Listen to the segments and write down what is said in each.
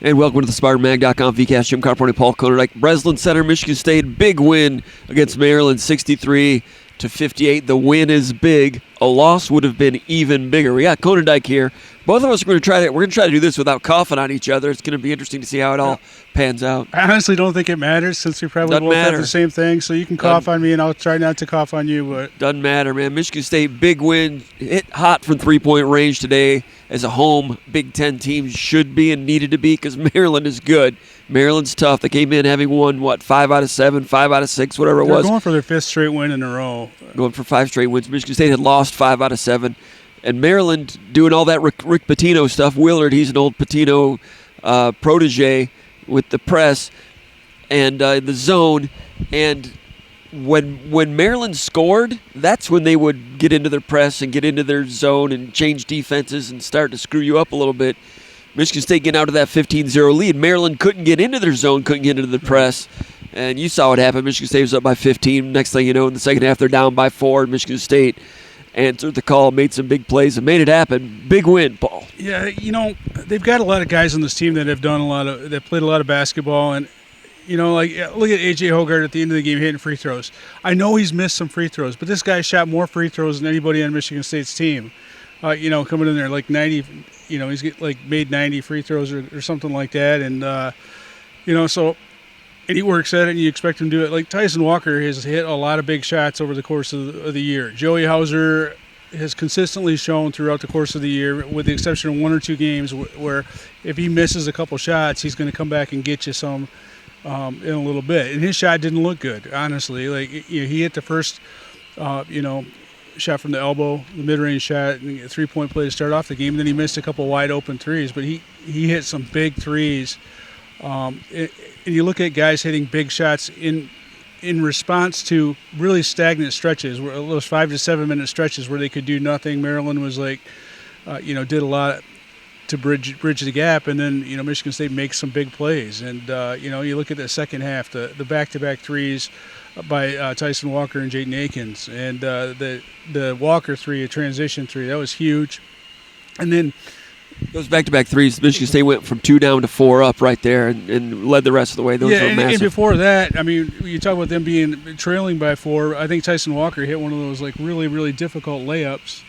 And welcome to the SpartanMag.com VCast. Jim Comparoni, Paul Konyndyk. Breslin Center, Michigan State, big win against Maryland, 63-58. The win is big. A loss would have been even bigger. We got Konyndyk here. Both of us are going to try to. We're going to try to do this without coughing on each other. It's going to be interesting to see how it all pans out. I honestly don't think it matters since we probably both have the same thing. So you can cough on me, and I'll try not to cough on you. But doesn't matter, man. Michigan State, big win. Hit hot from three-point range today. As a home Big Ten team should be and needed to be, because Maryland is good. Maryland's tough. They came in having won, 5 out of 7, 5 out of 6, whatever it was. They're going for their 5th straight win in a row. Going for 5 straight wins. Michigan State had lost 5 out of 7. And Maryland doing all that Rick Patino stuff. Willard, he's an old Patino protege with the press and the zone. And when Maryland scored, that's when they would get into their press and get into their zone and change defenses and start to screw you up a little bit. Michigan State getting out of that 15-0 lead. Maryland couldn't get into their zone, couldn't get into the press. And you saw what happened. Michigan State was up by 15. Next thing you know, in the second half, they're down by 4. Michigan State answered the call, made some big plays, and made it happen. Big win, Paul. Yeah, they've got a lot of guys on this team that have that played a lot of basketball, and look at A.J. Hogard at the end of the game hitting free throws. I know he's missed some free throws, but this guy shot more free throws than anybody on Michigan State's team. Coming in there like 90, he's made 90 free throws or something like that, and and he works at it, and you expect him to do it. Like Tyson Walker has hit a lot of big shots over the course of the year. Joey Hauser has consistently shown throughout the course of the year, with the exception of 1 or 2 games, where if he misses a couple shots, he's going to come back and get you some in a little bit. And his shot didn't look good, honestly. He hit the first, shot from the elbow, the mid-range shot, and a 3-point play to start off the game. And then he missed a couple wide-open threes, but he hit some big threes. And you look at guys hitting big shots in response to really stagnant stretches, where those 5 to 7 minute stretches where they could do nothing. Maryland was did a lot to bridge the gap, and then Michigan State makes some big plays. And you look at the second half, the back-to-back threes by Tyson Walker and Jaden Akins, and the Walker three, a transition three, that was huge. And then those back-to-back threes, Michigan State went from 2 down to 4 up right there and led the rest of the way. Those were massive. And before that, you talk about them being trailing by 4. I think Tyson Walker hit one of those really, really difficult layups,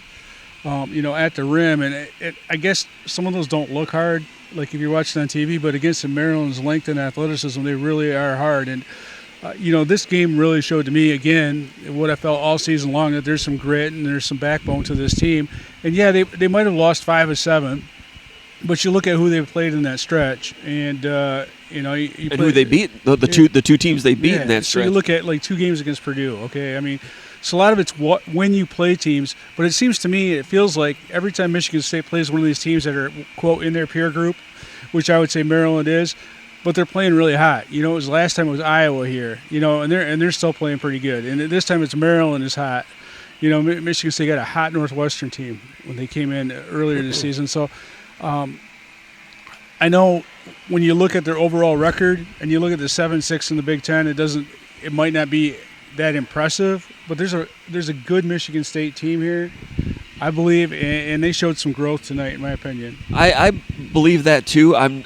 at the rim. And I guess some of those don't look hard, like if you're watching on TV, but against the Maryland's length and athleticism, they really are hard. And this game really showed to me, again, what I felt all season long, that there's some grit and there's some backbone to this team. And, yeah, they might have lost 5 of 7, but you look at who they played in that stretch, and who they beat, the two teams they beat in that stretch. So you look at 2 games against Purdue. Okay, so a lot of it's when you play teams, but it seems to me, it feels like every time Michigan State plays one of these teams that are, quote, in their peer group, which I would say Maryland is, but they're playing really hot. It was last time it was Iowa here, and they're still playing pretty good, and this time it's Maryland is hot. Michigan State got a hot Northwestern team when they came in earlier this season. So I know when you look at their overall record and you look at the 7-6 in the Big Ten, it might not be that impressive, but there's a good Michigan State team here, I believe, and they showed some growth tonight, in my opinion. I believe that too. I'm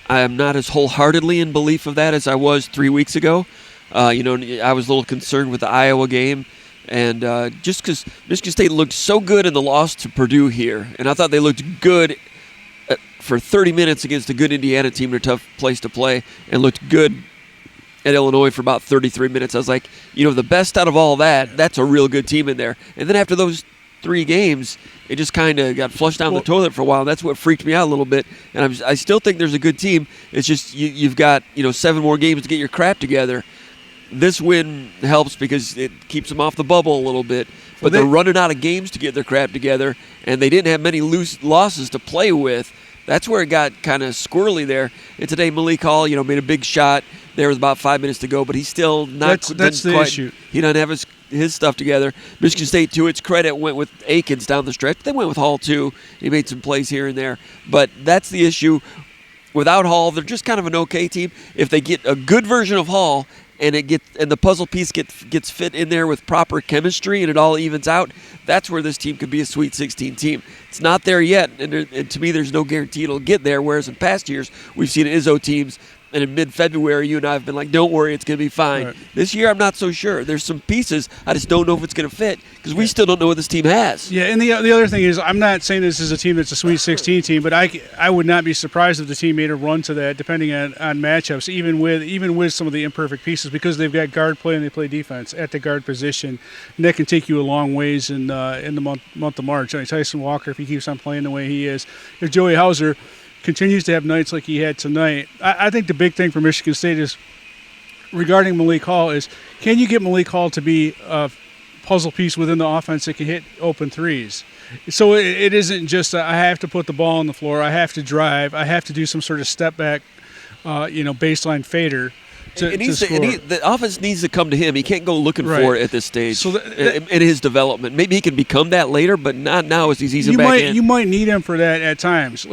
not as wholeheartedly in belief of that as I was 3 weeks ago. I was a little concerned with the Iowa game. And just because Michigan State looked so good in the loss to Purdue here, and I thought they looked good for 30 minutes against a good Indiana team in a tough place to play, and looked good at Illinois for about 33 minutes. I was like, the best out of all that's a real good team in there. And then after those 3 games, it just kind of got flushed down the toilet for a while. And that's what freaked me out a little bit. And I still think there's a good team. It's just you've got 7 more games to get your crap together. This win helps because it keeps them off the bubble a little bit. But they're running out of games to get their crap together, and they didn't have many loose losses to play with. That's where it got kind of squirrely there. And today Malik Hall, made a big shot. There was about 5 minutes to go, but he's still not. That's the issue. He doesn't have his stuff together. Michigan State, to its credit, went with Akins down the stretch. They went with Hall too. He made some plays here and there, but that's the issue. Without Hall, they're just kind of an okay team. If they get a good version of Hall and the puzzle piece gets fit in there with proper chemistry, and it all evens out, that's where this team could be a Sweet 16 team. It's not there yet, and to me, there's no guarantee it'll get there. Whereas in past years, we've seen Izzo teams. And in mid-February, you and I have been like, don't worry, it's going to be fine. Right. This year, I'm not so sure. There's some pieces. I just don't know if it's going to fit because we still don't know what this team has. Yeah, and the other thing is, I'm not saying this is a team that's a Sweet 16 team, but I would not be surprised if the team made a run to that, depending on matchups, even with some of the imperfect pieces, because they've got guard play and they play defense at the guard position, and that can take you a long ways in the month of March. I mean, Tyson Walker, if he keeps on playing the way he is, if Joey Hauser continues to have nights like he had tonight. I think the big thing for Michigan State is regarding Malik Hall is, can you get Malik Hall to be a puzzle piece within the offense that can hit open threes? So it isn't just I have to put the ball on the floor, I have to drive, I have to do some sort of step back, baseline fader. To score. The offense needs to come to him. He can't go looking for it at this stage so in his development. Maybe he can become that later, but not now as he's easing back in. You might need him for that at times.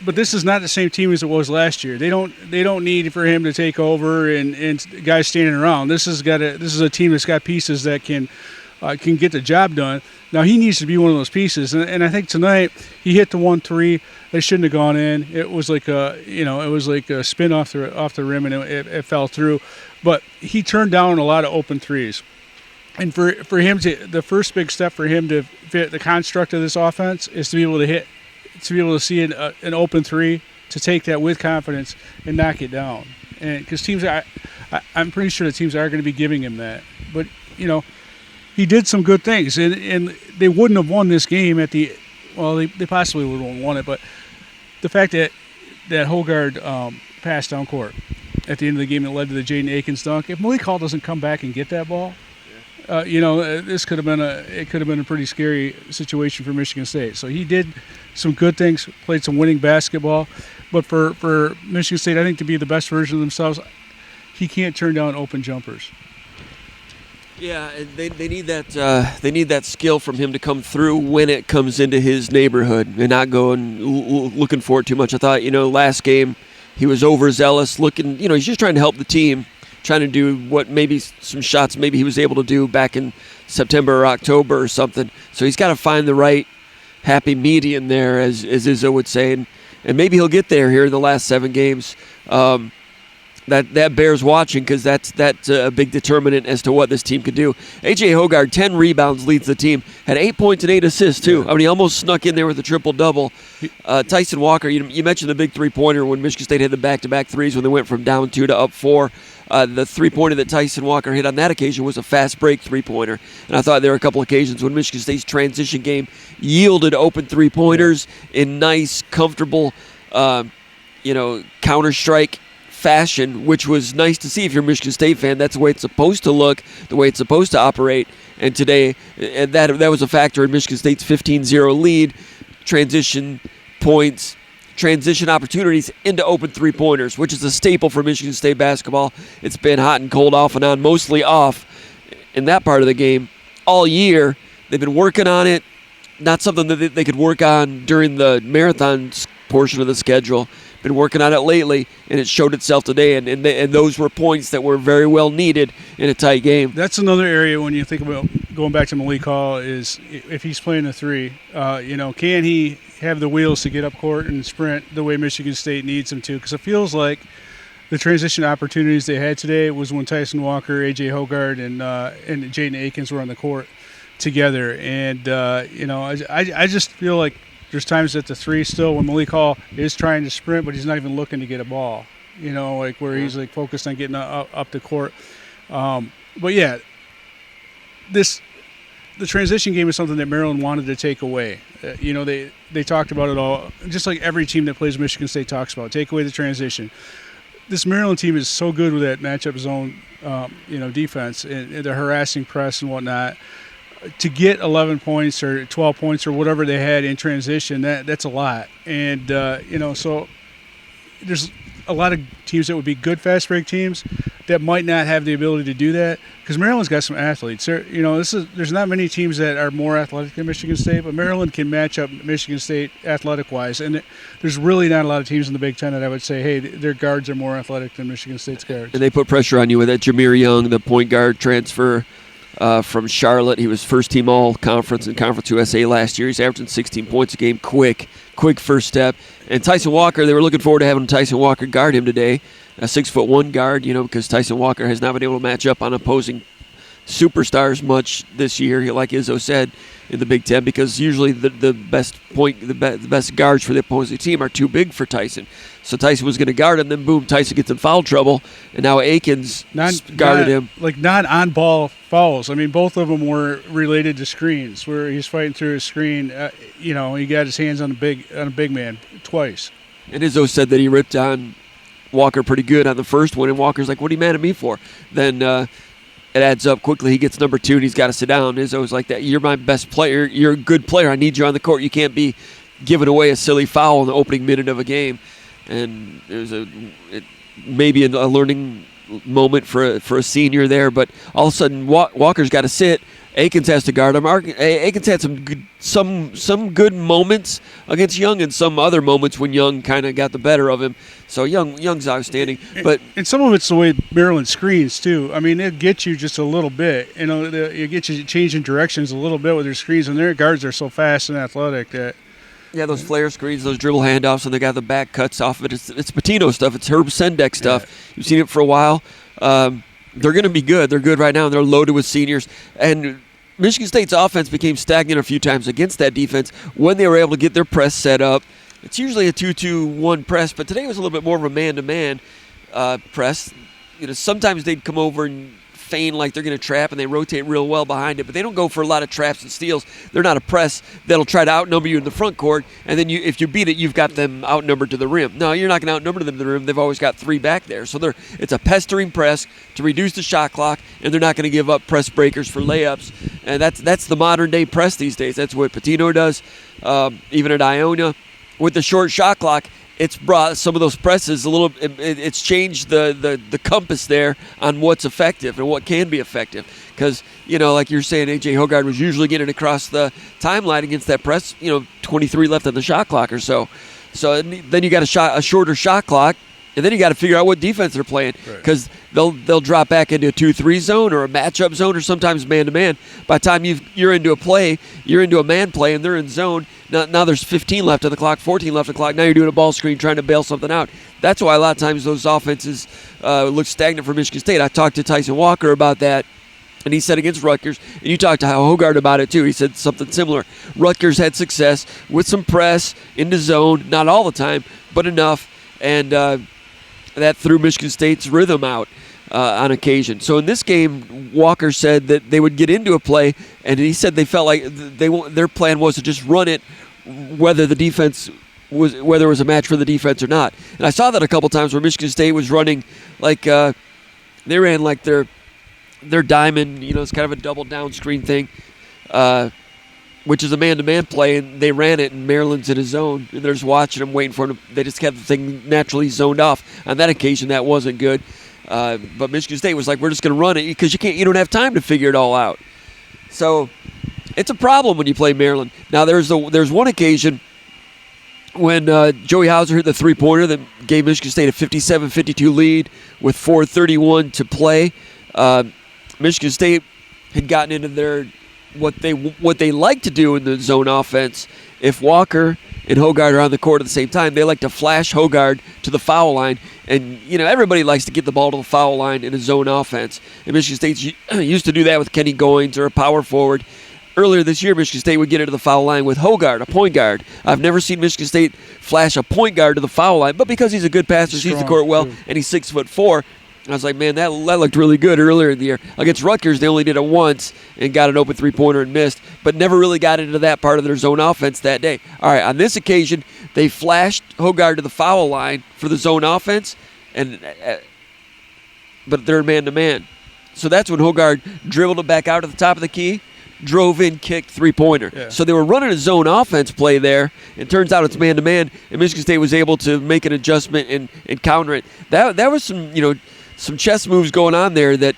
But this is not the same team as it was last year. They don't need for him to take over and guys standing around. This is a team that's got pieces that can get the job done. Now he needs to be one of those pieces, and I think tonight he hit the 1-3 that shouldn't have gone in. It was like a spin off the rim, and it fell through. But he turned down a lot of open threes, and for him the first big step for him to fit the construct of this offense is to be able to see an open three, to take that with confidence and knock it down. And because I'm pretty sure the teams are going to be giving him that. But he did some good things, and they wouldn't have won this game they possibly would have won it. But the fact that Hogard passed down court at the end of the game that led to the Jaden Akins dunk, if Malik Hall doesn't come back and get that ball, this could have been a pretty scary situation for Michigan State. So he did some good things, played some winning basketball, but for Michigan State, I think to be the best version of themselves, he can't turn down open jumpers. Yeah, they need that. They need that skill from him to come through when it comes into his neighborhood, and not going looking for it too much. I thought, last game he was overzealous, looking. He's just trying to help the team, trying to do what maybe some shots maybe he was able to do back in September or October or something. So he's got to find the right happy median there, as Izzo would say, and maybe he'll get there here in the last 7 games. That bears watching, because that's a big determinant as to what this team could do. A.J. Hogard, 10 rebounds, leads the team. Had 8 points and 8 assists, too. Yeah. I mean, he almost snuck in there with a triple-double. Tyson Walker, you mentioned the big three-pointer when Michigan State had the back-to-back threes when they went from down 2 to up 4. The three-pointer that Tyson Walker hit on that occasion was a fast break three-pointer. And I thought there were a couple occasions when Michigan State's transition game yielded open three-pointers in nice, comfortable, counter-strike fashion, which was nice to see if you're a Michigan State fan. That's the way it's supposed to look, the way it's supposed to operate. And today, that was a factor in Michigan State's 15-0 lead. Transition points, transition opportunities into open three-pointers, which is a staple for Michigan State basketball. It's been hot and cold, off and on, mostly off in that part of the game all year. They've been working on it. Not something that they could work on during the marathon portion of the schedule. Been working on it lately, and it showed itself today, and those were points that were very well needed in a tight game. That's another area when you think about going back to Malik Hall, is if he's playing a three, can he have the wheels to get up court and sprint the way Michigan State needs him to? Because it feels like the transition opportunities they had today was when Tyson Walker, A.J. Hogard, and Jaden Akins were on the court together, and I just feel like there's times at the three still when Malik Hall is trying to sprint, but he's not even looking to get a ball, where he's focused on getting up the court. But yeah, the transition game is something that Maryland wanted to take away. They talked about it all, just like every team that plays Michigan State talks about. Take away the transition. This Maryland team is so good with that matchup zone, defense and the harassing press and whatnot. To get 11 points or 12 points or whatever they had in transition, that's a lot. And, so there's a lot of teams that would be good fast break teams that might not have the ability to do that, because Maryland's got some athletes. There's not many teams that are more athletic than Michigan State, but Maryland can match up Michigan State athletic-wise, and there's really not a lot of teams in the Big Ten that I would say, hey, their guards are more athletic than Michigan State's guards. And they put pressure on you with that Jamir Young, the point guard transfer from Charlotte. He was first-team all-conference in Conference USA last year. He's averaging 16 points a game, quick first step. And Tyson Walker, they were looking forward to having Tyson Walker guard him today. A 6'1" guard, because Tyson Walker has not been able to match up on opposing superstars much this year, like Izzo said, in the Big Ten, because usually the best guards for the opposing team are too big for Tyson. So Tyson was going to guard him, then boom, Tyson gets in foul trouble, and now Akins guarded him. Like not on-ball fouls. I mean, both of them were related to screens, where he's fighting through his screen. He got his hands on a big man twice. And Izzo said that he ripped on Walker pretty good on the first one, and Walker's like, what are you mad at me for? Then it adds up quickly. He gets number 2, and he's got to sit down. Izzo's like, that. You're my best player. You're a good player. I need you on the court. You can't be giving away a silly foul in the opening minute of a game. And there's maybe a learning moment for a senior there, but all of a sudden Walker's got to sit. Akins has to guard him. Akins had some good moments against Young, and some other moments when Young kind of got the better of him. So Young's outstanding, but and some of it's the way Maryland screens too. I mean, it gets you just a little bit. It gets you changing directions a little bit with their screens, and their guards are so fast and athletic that. Yeah, those flare screens, those dribble handoffs, and they got the back cuts off of it. It's Patino stuff. It's Herb Sendek stuff. Yeah. You've seen it for a while. They're going to be good. They're good right now, and they're loaded with seniors. And Michigan State's offense became stagnant a few times against that defense when they were able to get their press set up. It's usually a 2-2-1 press, but today was a little bit more of a man-to-man press. Sometimes they'd come over and feign like they're going to trap, and they rotate real well behind it, but they don't go for a lot of traps and steals. They're not a press that'll try to outnumber you in the front court, and then if you beat it, you've got them outnumbered to the rim. No, you're not going to outnumber them to the rim. They've always got 3 back there. So it's a pestering press to reduce the shot clock, and they're not going to give up press breakers for layups. And that's the modern-day press these days. That's what Patino does, even at Iona. With the short shot clock, it's brought some of those presses a little. It's changed the compass there on what's effective and what can be effective. Because like you're saying, AJ Hogard was usually getting across the timeline against that press. 23 left on the shot clock or so. So then you got a shorter shot clock, and then you got to figure out what defense they're playing, because they'll drop back into a 2-3 zone or a matchup zone or sometimes man-to-man. By the time you're into a play, you're into a man play, and they're in zone. Now there's 15 left on the clock, 14 left on the clock. Now you're doing a ball screen trying to bail something out. That's why a lot of times those offenses look stagnant for Michigan State. I talked to Tyson Walker about that, and he said against Rutgers, and you talked to Hogard about it too. He said something similar. Rutgers had success with some press into zone, not all the time, but enough, and that threw Michigan State's rhythm out on occasion. So in this game, Walker said that they would get into a play, and he said they felt like their plan was to just run it, whether it was a match for the defense or not. And I saw that a couple times where Michigan State was running like they ran like their diamond. It's kind of a double down screen thing, which is a man-to-man play, and they ran it, and Maryland's in a zone, and they're just watching them, waiting for them. They just kept the thing naturally zoned off. On that occasion, that wasn't good. But Michigan State was like, we're just going to run it, because you don't have time to figure it all out. So it's a problem when you play Maryland. Now, there's one occasion when Joey Hauser hit the three-pointer that gave Michigan State a 57-52 lead with 4:31 to play. Michigan State had gotten into their what they like to do in the zone offense. If Walker and Hogard are on the court at the same time, they like to flash Hogard to the foul line. And, everybody likes to get the ball to the foul line in a zone offense. And Michigan State used to do that with Kenny Goins or a power forward. Earlier this year, Michigan State would get into the foul line with Hogard, a point guard. I've never seen Michigan State flash a point guard to the foul line, but because he's a good passer, sees the court well, and he's 6'4", I was like, man, that looked really good earlier in the year. Against Rutgers, they only did it once and got an open three-pointer and missed, but never really got into that part of their zone offense that day. All right, on this occasion, they flashed Hogard to the foul line for the zone offense, but they're man-to-man. So that's when Hogard dribbled it back out to the top of the key, drove in, kicked, three-pointer. Yeah. So they were running a zone offense play there. It turns out it's man-to-man, and Michigan State was able to make an adjustment and counter it. That was some chess moves going on there that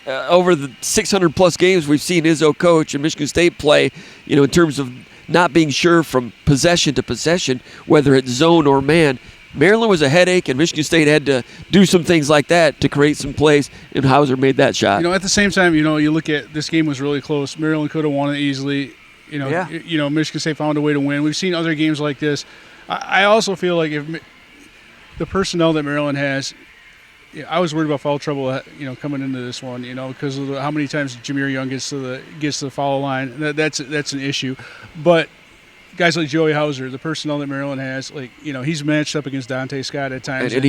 over the 600-plus games we've seen Izzo coach and Michigan State play, in terms of not being sure from possession to possession, whether it's zone or man. Maryland was a headache, and Michigan State had to do some things like that to create some plays, and Hauser made that shot. At the same time, you look at this game was really close. Maryland could have won it easily. Michigan State found a way to win. We've seen other games like this. I also feel like if the personnel that Maryland has, I was worried about foul trouble, coming into this one, because of how many times Jamir Young gets to the foul line. That's an issue, but guys like Joey Hauser, the personnel that Maryland has, he's matched up against Dante Scott at times. And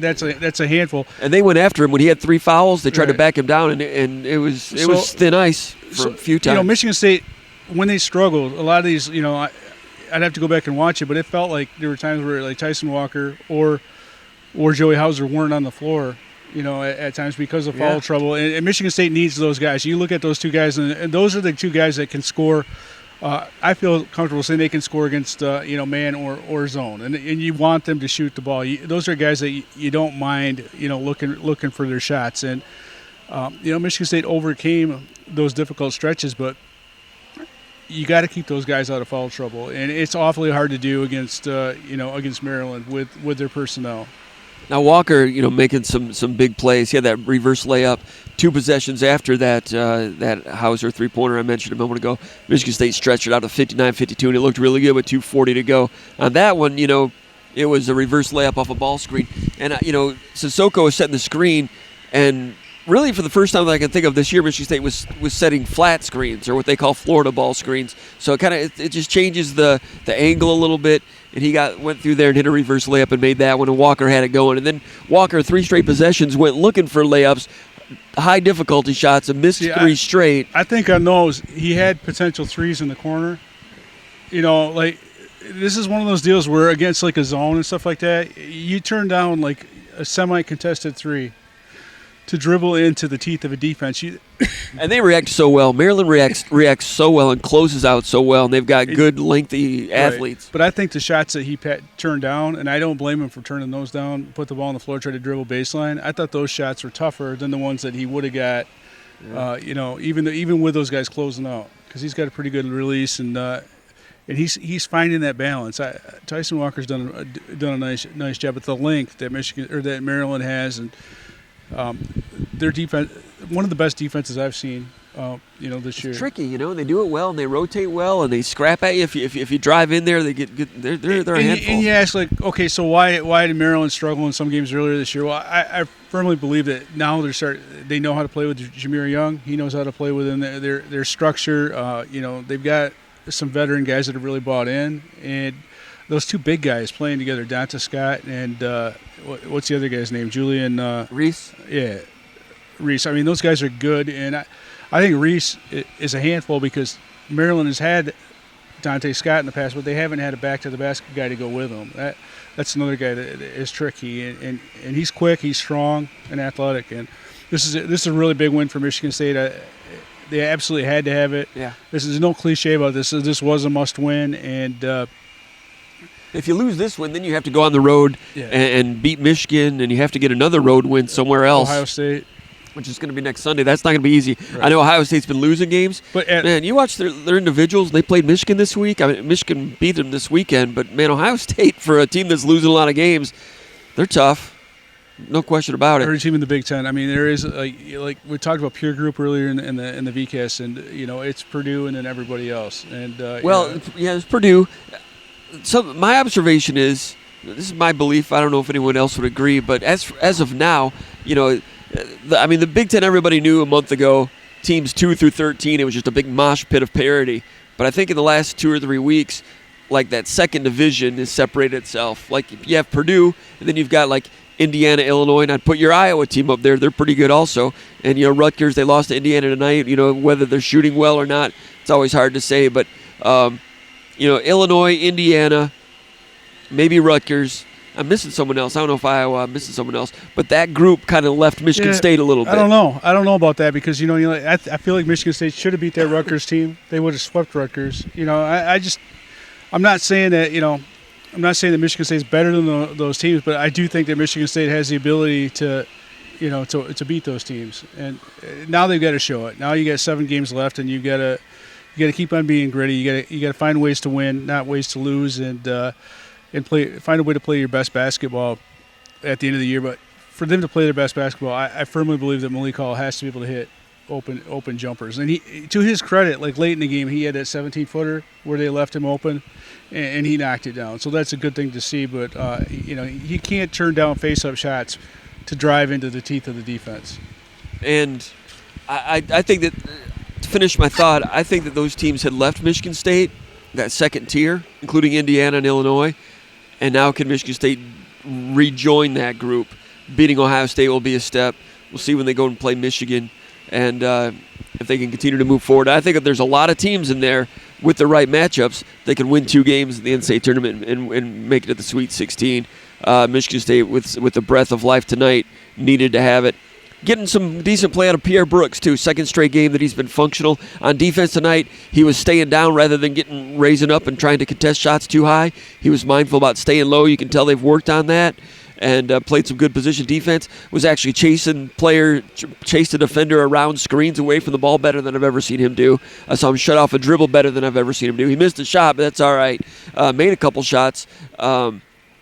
that's a handful. And they went after him when he had 3 fouls. They tried to back him down, and it was thin ice for a few times. Michigan State, when they struggled, a lot of these, I'd have to go back and watch it, but it felt like there were times where like Tyson Walker or Joey Hauser weren't on the floor, at times because of foul trouble. And Michigan State needs those guys. You look at those two guys, and those are the two guys that can score. I feel comfortable saying they can score against man or zone, and you want them to shoot the ball. Those are guys that you don't mind looking for their shots. And Michigan State overcame those difficult stretches, but you got to keep those guys out of foul trouble, and it's awfully hard to do against Maryland with their personnel. Now Walker, making some big plays. He had that reverse layup 2 possessions after that Hauser 3-pointer I mentioned a moment ago. Michigan State stretched it out to 59-52, and it looked really good with 2:40 to go. On that one, it was a reverse layup off a ball screen. And, Sissoko was setting the screen, and really for the first time that I can think of this year, Michigan State was setting flat screens, or what they call Florida ball screens. So it just changes the angle a little bit. And he went through there and hit a reverse layup and made that one, and Walker had it going. And then Walker, 3 straight possessions, went looking for layups, high difficulty shots, and missed 3 straight. I think on those, he had potential threes in the corner. This is one of those deals where against like a zone and stuff like that, you turn down like a semi-contested 3 to dribble into the teeth of a defense. And they react so well. Maryland reacts so well and closes out so well, and they've got good, lengthy athletes. Right. But I think the shots that he turned down, and I don't blame him for turning those down, put the ball on the floor, try to dribble baseline, I thought those shots were tougher than the ones that he would have got, even with those guys closing out, because he's got a pretty good release, and he's finding that balance. Tyson Walker's done a nice job with the length that Maryland has, and their defense, one of the best defenses I've seen, this year. It's tricky, they do it well, and they rotate well, and they scrap at you. If you drive in there, they get good. They're a handful. And you ask, okay, so why did Maryland struggle in some games earlier this year? Well, I firmly believe that now they know how to play with Jamir Young. He knows how to play within their structure. They've got some veteran guys that have really bought in, and those 2 big guys playing together, Dante Scott and what's the other guy's name? Julian Reese. Yeah, Reese. I mean, those guys are good, and I think Reese is a handful because Maryland has had Dante Scott in the past, but they haven't had a back-to-the-basket guy to go with him. That's another guy that is tricky, and he's quick, he's strong, and athletic. And this is a really big win for Michigan State. They absolutely had to have it. Yeah. There's no cliche about this. This was a must-win, and if you lose this one, then you have to go on the road and beat Michigan, and you have to get another road win somewhere else. Ohio State. Which is going to be next Sunday. That's not going to be easy. Right. I know Ohio State's been losing games. But man, you watch their individuals. They played Michigan this week. I mean, Michigan beat them this weekend. But, man, Ohio State, for a team that's losing a lot of games, they're tough. No question about it. Every team in the Big Ten. I mean, there is, like we talked about peer group earlier in the VCAS, and, it's Purdue and then everybody else. And it's Purdue. So my observation is, this is my belief. I don't know if anyone else would agree, but as of now, the Big Ten, everybody knew a month ago, teams 2 through 13, it was just a big mosh pit of parity. But I think in the last 2 or 3 weeks, like that second division has separated itself. Like you have Purdue, and then you've got like Indiana, Illinois, and I'd put your Iowa team up there. They're pretty good also. And, Rutgers, they lost to Indiana tonight. Whether they're shooting well or not, it's always hard to say. But, Illinois, Indiana, maybe Rutgers. I'm missing someone else. I don't know if Iowa, I'm missing someone else. But that group kind of left Michigan State a little bit. I don't know about that because, I feel like Michigan State should have beat that Rutgers team. They would have swept Rutgers. I'm not saying that, Michigan State's better than those teams, but I do think that Michigan State has the ability to, to beat those teams. And now they've got to show it. Now you got 7 games left, and you got to keep on being gritty. You got to find ways to win, not ways to lose, and find a way to play your best basketball at the end of the year. But for them to play their best basketball, I firmly believe that Malik Hall has to be able to hit open jumpers. And he, to his credit, like late in the game, he had that 17-footer where they left him open, and he knocked it down. So that's a good thing to see. But he can't turn down face-up shots to drive into the teeth of the defense. And I think that, to finish my thought, I think that those teams had left Michigan State, that second tier, including Indiana and Illinois, and now can Michigan State rejoin that group? Beating Ohio State will be a step. We'll see when they go and play Michigan, and if they can continue to move forward. I think that there's a lot of teams in there with the right matchups. They can win 2 games in the NCAA tournament and make it to the Sweet 16. Michigan State, with the breath of life tonight, needed to have it. Getting some decent play out of Pierre Brooks, too. Second straight game that he's been functional. On defense tonight, he was staying down rather than raising up and trying to contest shots too high. He was mindful about staying low. You can tell they've worked on that and played some good position defense. Was actually chased a defender around screens away from the ball better than I've ever seen him do. I saw him shut off a dribble better than I've ever seen him do. He missed a shot, but that's all right. Made a couple shots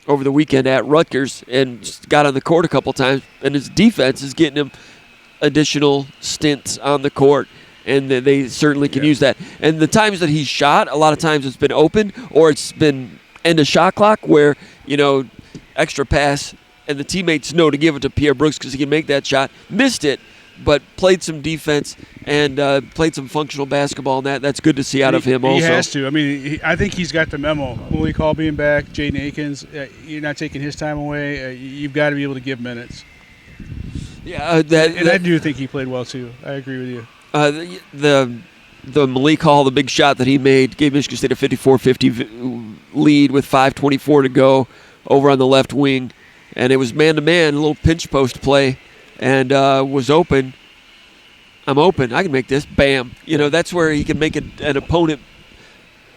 over the weekend at Rutgers and just got on the court a couple times, and his defense is getting him additional stints on the court, and they certainly can use that. And the times that he's shot, a lot of times it's been open or it's been end of shot clock where, extra pass and the teammates know to give it to Pierre Brooks because he can make that shot. Missed it, but played some defense and played some functional basketball, and that's good to see out of him also. He has to. I mean, I think he's got the memo. Malik Hall being back, Jaden Akins, you're not taking his time away. You've got to be able to give minutes. Yeah, I do think he played well, too. I agree with you. The Malik Hall, the big shot that he made, gave Michigan State a 54-50 lead with 5:24 to go over on the left wing. And it was man-to-man, a little pinch post play, and was open. I'm open. I can make this. Bam. That's where he can make an opponent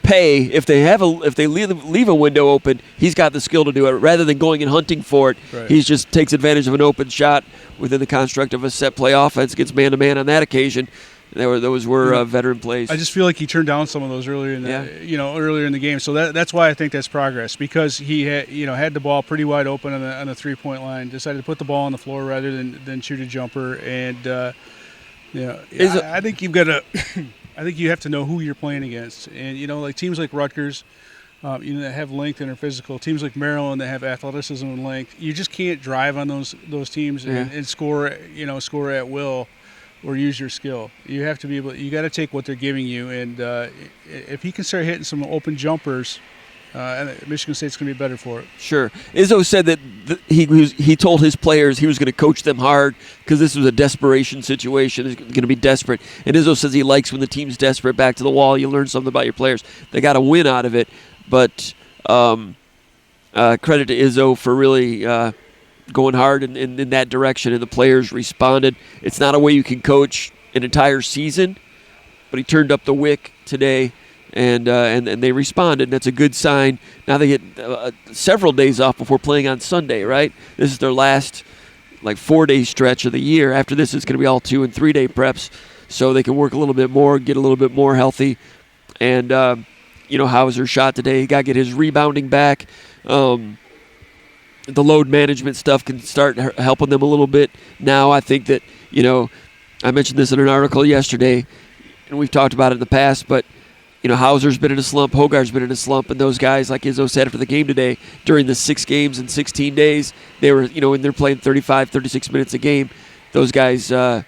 pay. If they leave a window open, he's got the skill to do it. Rather than going and hunting for it, right. He just takes advantage of an open shot within the construct of a set play offense. Gets man-to-man on that occasion. Those were veteran plays. I just feel like he turned down some of those earlier in the game. So that's why I think that's progress, because he had the ball pretty wide open on the 3-point line. Decided to put the ball on the floor rather than shoot a jumper. And I think you've got to. I think you have to know who you're playing against. And like teams like Rutgers, that have length and are physical. Teams like Maryland that have athleticism and length. You just can't drive on those teams and score at will. Or use your skill. You have to be able. You got to take what they're giving you, and if he can start hitting some open jumpers, Michigan State's going to be better for it. Sure. Izzo said that he told his players he was going to coach them hard because this was a desperation situation. It's going to be desperate. And Izzo says he likes when the team's desperate, back to the wall. You learn something about your players. They got to win out of it. But credit to Izzo for really. Going hard in that direction, and the players responded. It's not a way you can coach an entire season, but he turned up the wick today, and they responded. And that's a good sign. Now they get several days off before playing on Sunday, right? This is their last 4-day stretch of the year. After this, it's going to be all 2- and 3-day preps, so they can work a little bit more, get a little bit more healthy. And Hauser shot today. He got to get his rebounding back. The load management stuff can start helping them a little bit now. I think that, I mentioned this in an article yesterday, and we've talked about it in the past, but, Hauser's been in a slump, Hogard's been in a slump, and those guys, like Izzo said after the game today, during the 6 games in 16 days, they were, when they're playing 35, 36 minutes a game, those guys, it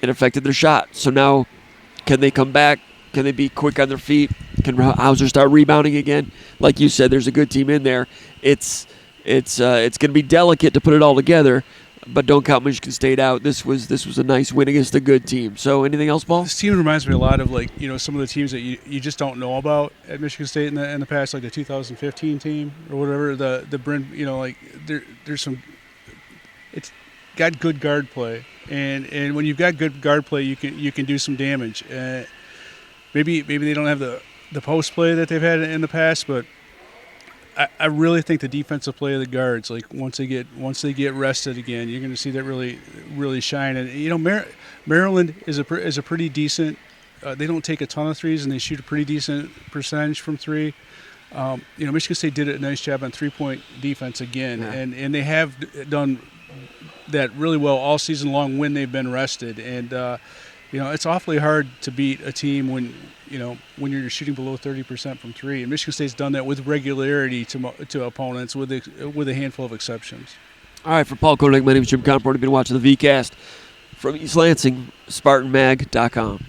affected their shot. So now, can they come back? Can they be quick on their feet? Can Hauser start rebounding again? Like you said, there's a good team in there. It's going to be delicate to put it all together, but don't count Michigan State out. This was a nice win against a good team. So anything else, Paul? This team reminds me a lot of some of the teams that you just don't know about at Michigan State in the past, like the 2015 team or whatever. The Bryn, there's some. It's got good guard play, and when you've got good guard play, you can do some damage. Maybe they don't have the post play that they've had in the past, but I really think the defensive play of the guards, like once they get rested again, you're going to see that really shine. And Maryland is a pretty decent. They don't take a ton of threes, and they shoot a pretty decent percentage from three. Michigan State did a nice job on 3-point defense again, and they have done that really well all season long when they've been rested. And it's awfully hard to beat a team when you're shooting below 30% from three. And Michigan State's done that with regularity to opponents, with a handful of exceptions. All right, for Paul Konyndyk, my name is Jim Comparoni. You've been watching the VCast from East Lansing, SpartanMag.com.